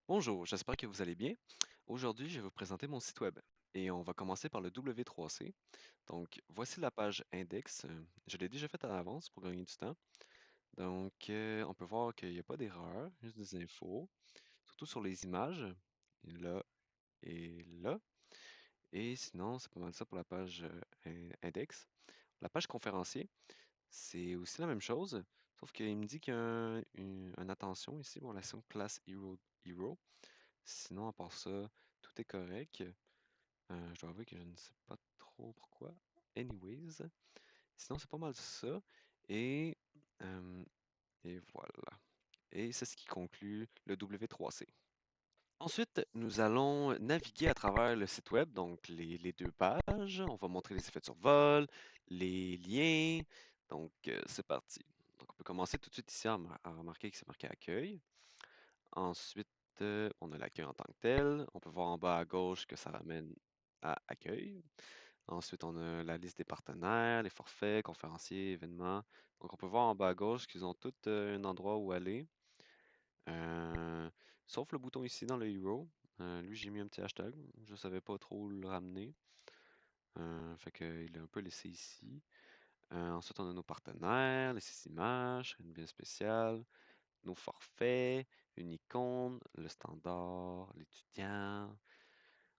Bonjour, j'espère que vous allez bien. Aujourd'hui, je vais vous présenter mon site web et on va commencer par le W3C. Donc, voici la page index. Je l'ai déjà faite à l'avance pour gagner du temps. Donc, on peut voir qu'il n'y a pas d'erreur, juste des infos, surtout sur les images, là et là. Et sinon, c'est pas mal ça pour la page index. La page conférencier, c'est aussi la même chose, sauf qu'il me dit qu'il y a une attention ici pour la section classe Hero. Sinon, à part ça, tout est correct. Je dois avouer que je ne sais pas trop pourquoi. Anyways, sinon c'est pas mal ça. Et, euh, et voilà. Et c'est ce qui conclut le W3C. Ensuite, nous allons naviguer à travers le site web, donc les deux pages. On va montrer les effets de survol, les liens. Donc, c'est parti. Donc, on peut commencer tout de suite ici à remarquer que c'est marqué accueil. Ensuite, on a l'accueil en tant que tel. On peut voir en bas à gauche que ça ramène à accueil. Ensuite, on a la liste des partenaires, les forfaits, conférenciers, événements. Donc, on peut voir en bas à gauche qu'ils ont tous un endroit où aller. Euh, Sauf le bouton ici dans le Hero. Lui, j'ai mis un petit hashtag. Je ne savais pas trop le ramener. Fait qu'il est un peu laissé ici. Ensuite, on a nos partenaires, les 6 images, une bien spéciale, nos forfaits, une icône, le standard, l'étudiant.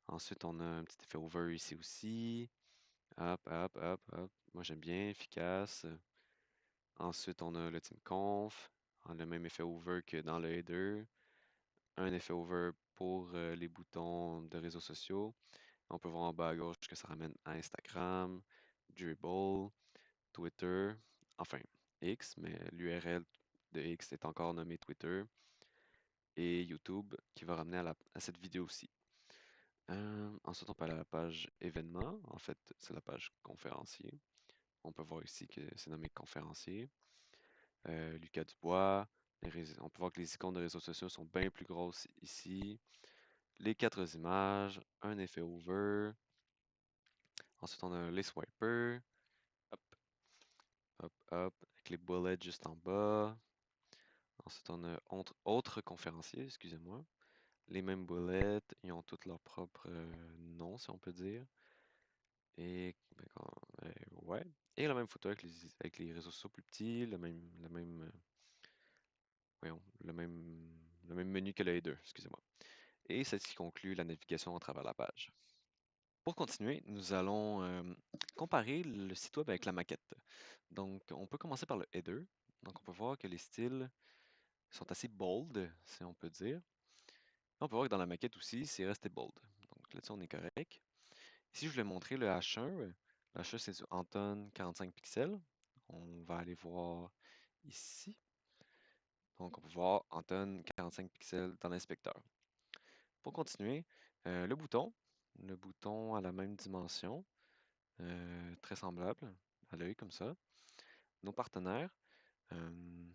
Ensuite, on a un petit effet over ici aussi. Hop, hop, hop, hop. Moi, j'aime bien, efficace. Ensuite, on a le team conf, le même effet over que dans le header. Un effet over pour les boutons de réseaux sociaux. On peut voir en bas à gauche que ça ramène à Instagram, Dribble, Twitter, enfin X, mais l'URL de X est encore nommé Twitter, et YouTube qui va ramener à cette vidéo-ci. Ensuite, on peut aller à la page événements. En fait, c'est la page conférencier. On peut voir ici que c'est nommé conférencier. Lucas Dubois. On peut voir que les icônes de réseaux sociaux sont bien plus grosses ici. Les 4 images, un effet over. Ensuite, on a les swipers. Hop, hop, hop, avec les bullets juste en bas. Ensuite, on a autres conférenciers, excusez-moi. Les mêmes bullets, ils ont tous leur propre nom, si on peut dire. Et ben, ouais. Et le même photo avec les réseaux sociaux plus petits, voyons, le même menu que le header, excusez-moi. Et c'est ce qui conclut la navigation à travers la page. Pour continuer, nous allons comparer le site web avec la maquette. Donc, on peut commencer par le header. Donc, on peut voir que les styles sont assez bold, si on peut dire. On peut voir que dans la maquette aussi, c'est resté bold. Donc, là-dessus, on est correct. Ici, je voulais montrer le H1. Le H1, c'est sur Anton 45 pixels. On va aller voir ici. Donc, on peut voir Anton 45 pixels dans l'inspecteur. Pour continuer, le bouton à la même dimension, très semblable à l'œil comme ça. Nos partenaires, euh,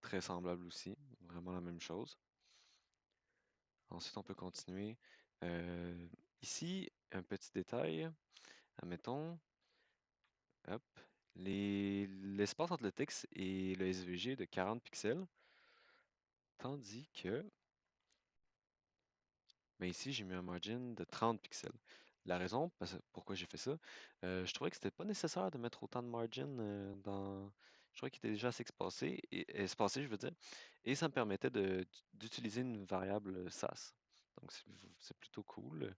très semblables aussi, vraiment la même chose. Ensuite, on peut continuer. Euh, Ici, un petit détail, admettons, hop, l'espace entre le texte et le SVG est de 40 pixels, tandis que mais ici, j'ai mis un margin de 30 pixels. La raison pourquoi j'ai fait ça, je trouvais que c'était pas nécessaire de mettre autant de margin dans. Je trouvais qu'il était déjà assez espacé, je veux dire, et ça me permettait d'utiliser une variable SAS. Donc c'est plutôt cool.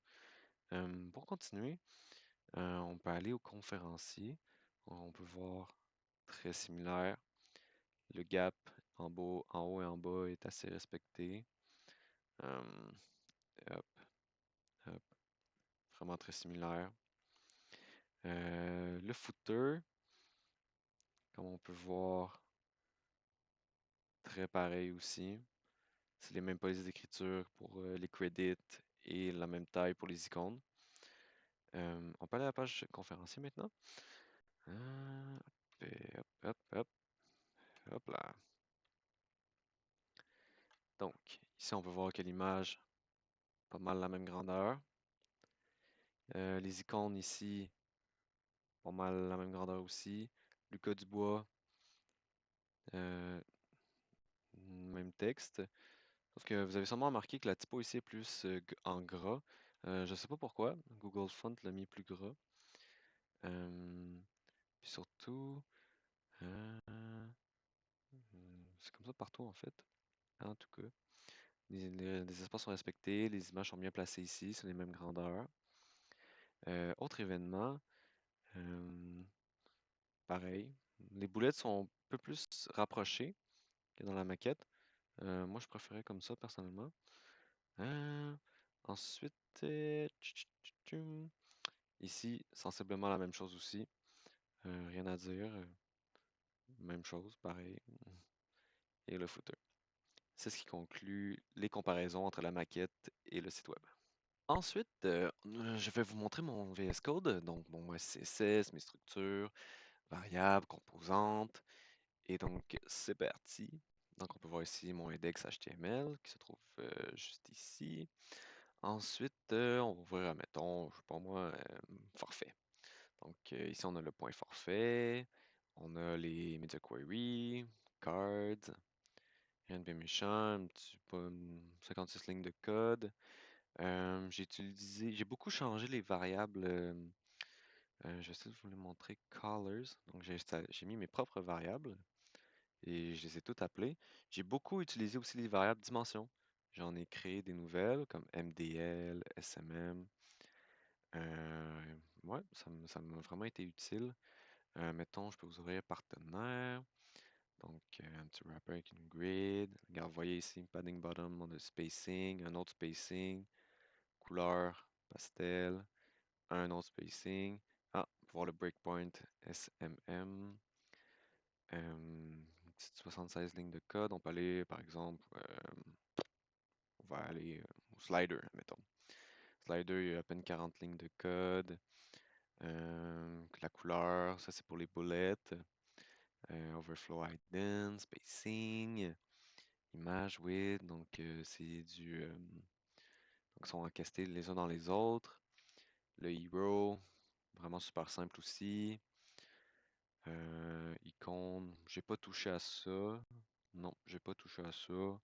Pour continuer, on peut aller au conférencier. On peut voir très similaire. Le gap en haut et en bas est assez respecté. Euh, hop, hop, vraiment très similaire. Le footer, comme on peut voir, très pareil aussi. C'est les mêmes polices d'écriture pour les credits et la même taille pour les icônes. On peut aller à la page conférencier maintenant. Hop, hop, hop, hop là. Donc, ici, on peut voir que l'image, pas mal la même grandeur. Les icônes ici, pas mal la même grandeur aussi. Lucas Dubois, même texte. Sauf que vous avez sûrement remarqué que la typo ici est plus en gras. Je sais pas pourquoi. Google Font l'a mis plus gras. Euh, Puis surtout, euh, c'est comme ça partout en fait. En tout cas, les espaces sont respectés, les images sont bien placées ici, c'est les mêmes grandeurs. Autre événement, euh, pareil. Les boulettes sont un peu plus rapprochées que dans la maquette. Moi, je préférais comme ça personnellement. Euh, Ensuite, ici, sensiblement la même chose aussi. Rien à dire. Même chose, pareil. Et le footer. C'est ce qui conclut les comparaisons entre la maquette et le site web. Ensuite, je vais vous montrer mon VS Code, donc mon CSS, mes structures, variables, composantes. Et donc, c'est parti. Donc, on peut voir ici mon index HTML qui se trouve juste ici. Ensuite, on va ouvrir, mettons, je sais pas moi, forfait. Donc, ici, on a le point forfait. On a les media query, cards, rien de bien méchant, un petit peu 56 lignes de code. J'ai beaucoup changé les variables. Je vais essayer de vous les montrer. Colors. Donc, j'ai mis mes propres variables et je les ai toutes appelées. J'ai beaucoup utilisé aussi les variables dimensions. J'en ai créé des nouvelles comme MDL, SMM. Ouais, ça m'a vraiment été utile. Mettons, je peux vous ouvrir partenaire. Donc, un petit wrapper avec une grid. Regarde, vous voyez ici, padding bottom, on a spacing, un autre spacing, couleur, pastel, un autre spacing. Ah, pour voir le breakpoint SMM. Une petite 76 lignes de code. On peut aller, par exemple, on va aller au slider, mettons. Slider, il y a à peine 40 lignes de code. La couleur, ça c'est pour les boulettes. Overflow hidden, spacing, image width, donc c'est du. Donc ils sont encastés les uns dans les autres. Le hero, vraiment super simple aussi. Icône, j'ai pas touché à ça. Non, j'ai pas touché à ça.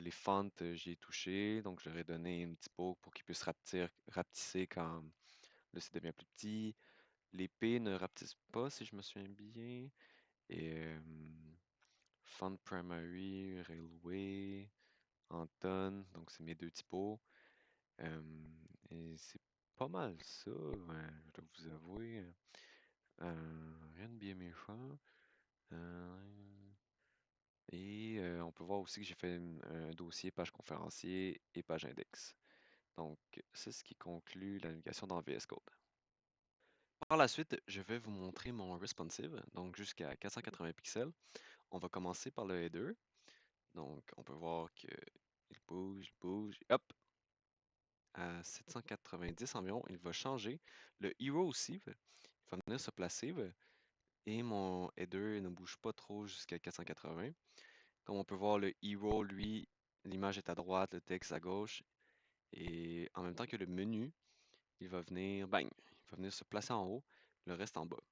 Les fonts, j'y ai touché, donc je leur ai donné une petite typo pour qu'ils puissent rapetisser quand le site devient plus petit. Les P ne rapetissent pas, si je me souviens bien. Et Font Primary, Railway, Anton, donc c'est mes deux typos. Et c'est pas mal ça, je dois vous avouer. Rien de bien méchant. On peut voir aussi que j'ai fait un dossier page conférencier et page index. Donc, c'est ce qui conclut la navigation dans VS Code. Par la suite, je vais vous montrer mon responsive, donc jusqu'à 480 pixels. On va commencer par le header. Donc, on peut voir qu'il bouge, et hop, à 790 environ, il va changer. Le hero aussi, il va venir se placer, et mon header ne bouge pas trop jusqu'à 480. Comme on peut voir, le hero, lui, l'image est à droite, le texte à gauche, et en même temps que le menu, il va venir, bang, il va venir se placer en haut, le reste en bas.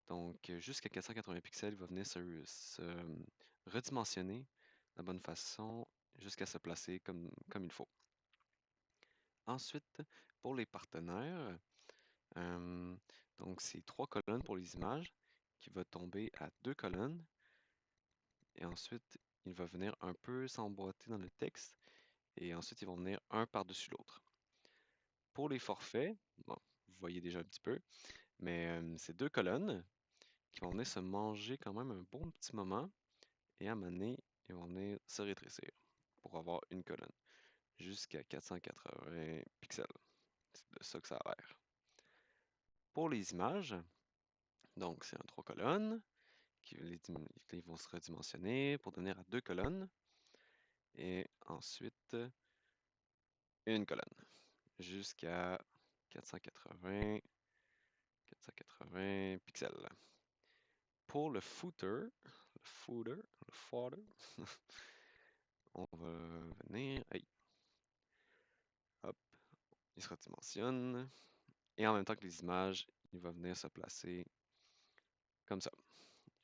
Donc, jusqu'à 480 pixels, il va venir se redimensionner de la bonne façon jusqu'à se placer comme il faut. Ensuite, pour les partenaires, euh, donc c'est 3 colonnes pour les images qui va tomber à 2 colonnes. Et ensuite, il va venir un peu s'emboîter dans le texte. Et ensuite, ils vont venir un par-dessus l'autre. Pour les forfaits, bon, vous voyez déjà un petit peu, mais c'est 2 colonnes qui vont venir se manger quand même un bon petit moment. Et à un moment donné, ils vont venir se rétrécir pour avoir une colonne jusqu'à 480 pixels. C'est de ça que ça a l'air. Pour les images, donc c'est un 3 colonnes, ils vont se redimensionner pour donner à 2 colonnes. Et ensuite, une colonne jusqu'à 480, 480 pixels. Pour le footer, on va venir, hey, hop, il se redimensionne. Et en même temps que les images, il va venir se placer comme ça,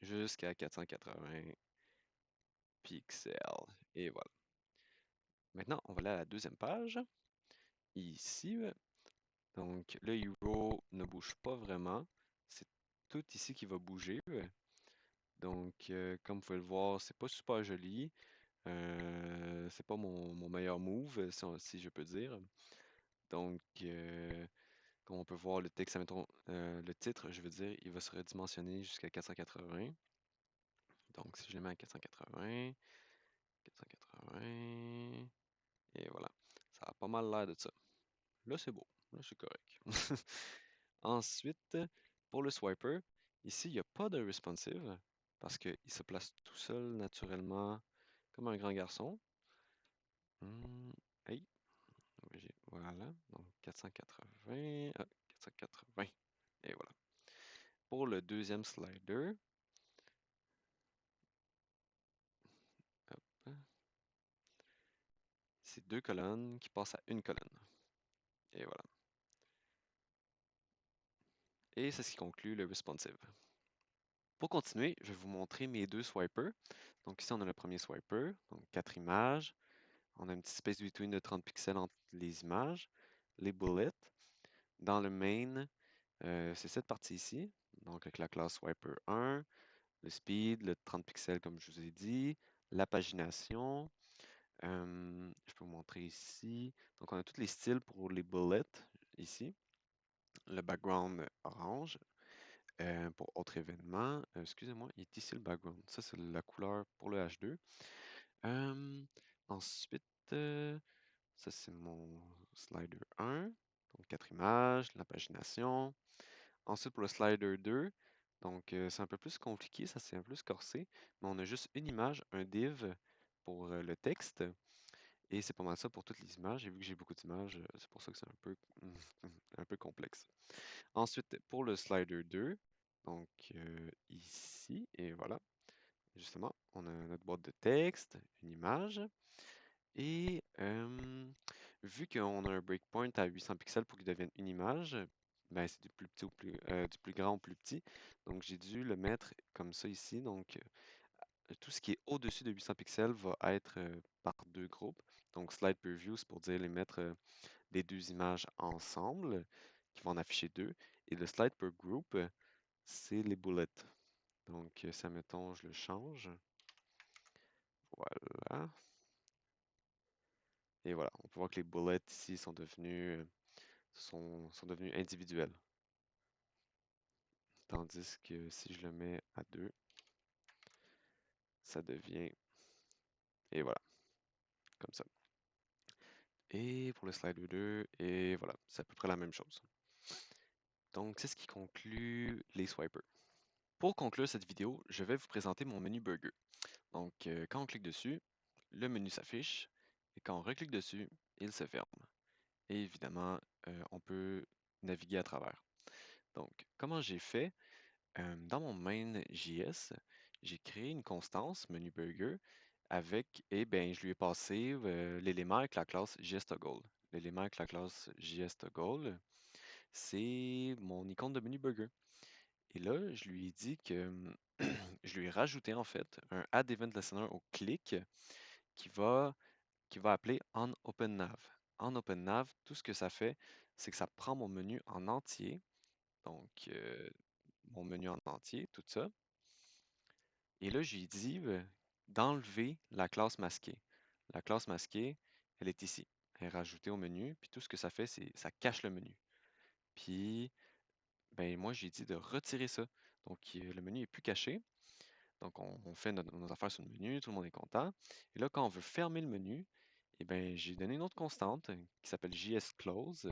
jusqu'à 480 pixels. Et voilà. Maintenant, on va aller à la deuxième page, ici. Donc, le hero ne bouge pas vraiment. C'est tout ici qui va bouger. Donc, comme vous pouvez le voir, c'est pas super joli. C'est pas mon meilleur move, si je peux dire. Donc, comme on peut voir, le texte, admettons, le titre, je veux dire, il va se redimensionner jusqu'à 480. Donc, si je le mets à 480, 480, et voilà. Ça a pas mal l'air de ça. Là, c'est beau. Là, c'est correct. Ensuite, pour le swiper, ici, il n'y a pas de responsive parce qu'il se place tout seul naturellement comme un grand garçon. Hey, voilà. Donc 480, 480. Et voilà. Pour le deuxième slider, hop, c'est deux colonnes qui passent à une colonne. Et voilà. Et c'est ce qui conclut le responsive. Pour continuer, je vais vous montrer mes deux swipers. Donc ici, on a le premier swiper, donc 4 images. On a un petit space between de 30 pixels entre les images. Les bullets. Dans le main, c'est cette partie ici, donc avec la classe swiper 1, le speed, le 30 pixels comme je vous ai dit, la pagination. Je peux vous montrer ici. Donc on a tous les styles pour les bullets ici. Le background orange. Pour autre événement, excusez-moi, il est ici le background. Ça, c'est la couleur pour le H2. Euh, ensuite, ça, c'est mon slider 1. Donc, 4 images, la pagination. Ensuite, pour le slider 2, donc c'est un peu plus compliqué, ça c'est un peu plus corsé, mais on a juste une image, un div pour le texte, et c'est pas mal ça pour toutes les images. Et vu que j'ai beaucoup d'images, c'est pour ça que c'est un peu complexe. Ensuite, pour le slider 2, donc ici, et voilà, justement, on a notre boîte de texte, une image, et vu qu'on a un breakpoint à 800 pixels pour qu'il devienne une image, ben c'est du plus petit au du plus grand au plus petit. Donc j'ai dû le mettre comme ça ici. Donc tout ce qui est au-dessus de 800 pixels va être par deux groupes. Donc slide preview, c'est pour dire les mettre les deux images ensemble, qui vont en afficher deux. Et le slide per group, c'est les bullets. Donc ça, mettons, je le change. Voilà. Et voilà, on peut voir que les bullets ici sont devenus individuels. Tandis que si je le mets à 2, ça devient, et voilà, comme ça. Et pour le slide 2, et voilà, c'est à peu près la même chose. Donc, c'est ce qui conclut les swipers. Pour conclure cette vidéo, je vais vous présenter mon menu burger. Donc, quand on clique dessus, le menu s'affiche, et quand on reclique dessus, il se ferme. Et évidemment, on peut naviguer à travers. Donc, comment j'ai fait? Dans mon main JS, j'ai créé une constance menu burger avec, et ben, je lui ai passé l'élément avec la classe JSToggle. L'élément avec la classe JSToggle, c'est mon icône de menu burger. Et là, je lui ai dit que je lui ai rajouté en fait un add event listener au click qui va, qui va appeler onOpenNav. OnOpenNav, tout ce que ça fait, c'est que ça prend mon menu en entier, donc mon menu en entier, tout ça. Et là, j'ai dit d'enlever la classe masquée. La classe masquée, elle est ici. Elle est rajoutée au menu, puis tout ce que ça fait, c'est ça cache le menu. Puis, ben moi, j'ai dit de retirer ça. Donc, le menu est plus caché. Donc, on fait nos affaires sur le menu, tout le monde est content. Et là, quand on veut fermer le menu, eh ben, j'ai donné une autre constante qui s'appelle JSClose.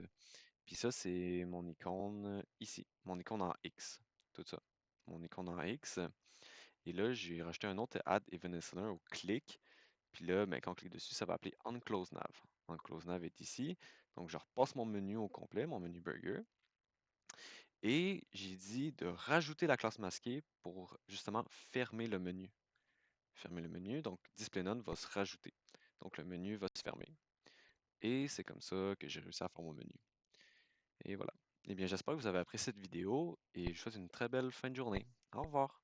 Puis ça, c'est mon icône ici, mon icône en X, tout ça. Mon icône en X. Et là, j'ai rajouté un autre add event listener au click. Puis là, ben, quand on clique dessus, ça va appeler onCloseNav. OnCloseNav est ici. Donc, je repasse mon menu au complet, mon menu burger. Et j'ai dit de rajouter la classe masquée pour justement fermer le menu. Fermer le menu, donc DisplayNone va se rajouter. Donc, le menu va se fermer. Et c'est comme ça que j'ai réussi à faire mon menu. Et voilà. Eh bien, j'espère que vous avez apprécié cette vidéo et je vous souhaite une très belle fin de journée. Au revoir.